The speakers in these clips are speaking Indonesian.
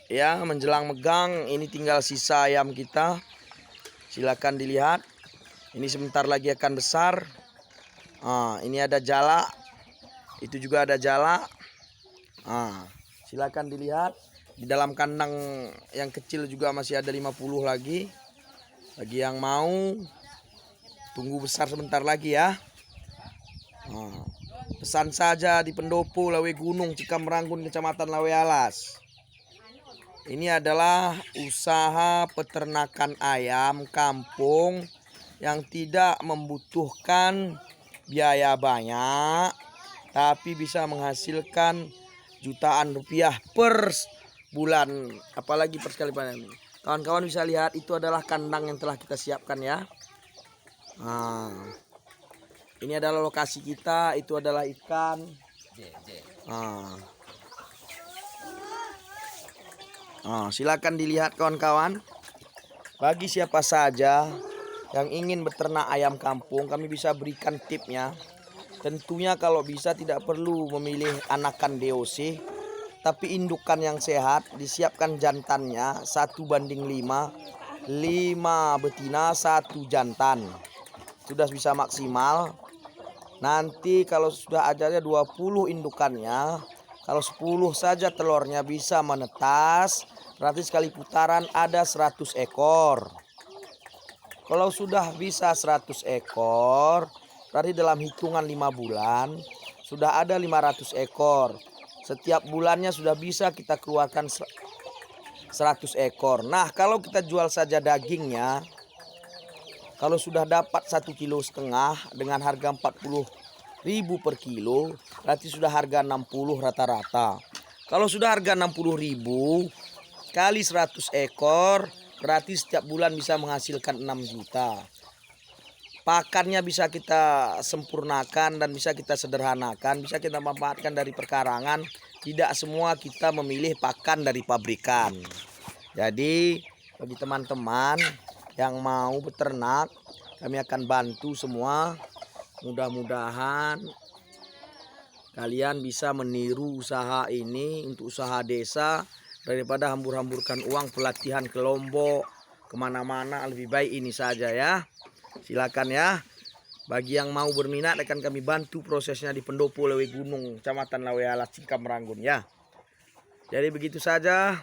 ya, menjelang megang. Ini tinggal sisa ayam kita. Silakan dilihat. Ini sebentar lagi akan besar. Ini ada jala. Itu juga ada jala. Silakan dilihat. Di dalam kandang yang kecil juga masih ada 50 lagi. Bagi yang mau, tunggu besar sebentar lagi ya. Pesan saja di Pendopo, Lawe Gunung, Cikamranggun, Kecamatan Lawe Alas. Ini adalah usaha peternakan ayam kampung yang tidak membutuhkan biaya banyak, tapi bisa menghasilkan jutaan rupiah per bulan, apalagi per sekali panen. Kawan-kawan bisa lihat, itu adalah kandang yang telah kita siapkan ya. Ini adalah lokasi kita, itu adalah ikan. Silakan dilihat kawan-kawan. Bagi siapa saja yang ingin beternak ayam kampung, kami bisa berikan tipnya. Tentunya kalau bisa tidak perlu memilih anakan DOC, tapi indukan yang sehat. Disiapkan jantannya 1:5, 5 betina 1 jantan. Sudah bisa maksimal. Nanti kalau sudah ada 20 indukannya, kalau 10 saja telurnya bisa menetas, berarti sekali putaran ada 100 ekor. Kalau sudah bisa 100 ekor, berarti dalam hitungan 5 bulan sudah ada 500 ekor. Setiap bulannya sudah bisa kita keluarkan 100 ekor. Nah, kalau kita jual saja dagingnya, kalau sudah dapat 1,5 kilo dengan harga 40.000 per kilo, berarti sudah harga 60 rata-rata. Kalau sudah harga 60.000 kali 100 ekor, berarti setiap bulan bisa menghasilkan 6 juta. Pakannya bisa kita sempurnakan dan bisa kita sederhanakan, bisa kita manfaatkan dari perkarangan. Tidak semua kita memilih pakan dari pabrikan. Jadi bagi teman-teman yang mau beternak, kami akan bantu semua. Mudah-mudahan kalian bisa meniru usaha ini untuk usaha desa, daripada hambur-hamburkan uang pelatihan ke Lombok, kemana-mana. Lebih baik ini saja ya. Silakan ya. Bagi yang mau berminat akan kami bantu prosesnya di Pendopo, Lawe Gunung, Kecamatan Lawe Alas, Cikamranggun ya. Jadi begitu saja.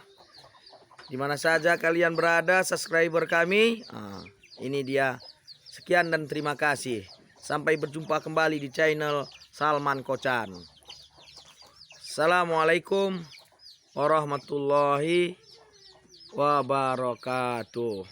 Dimana saja kalian berada, subscriber kami. Ini dia. Sekian dan terima kasih. Sampai berjumpa kembali di channel Salman Kocan. Assalamualaikum warahmatullahi wabarakatuh.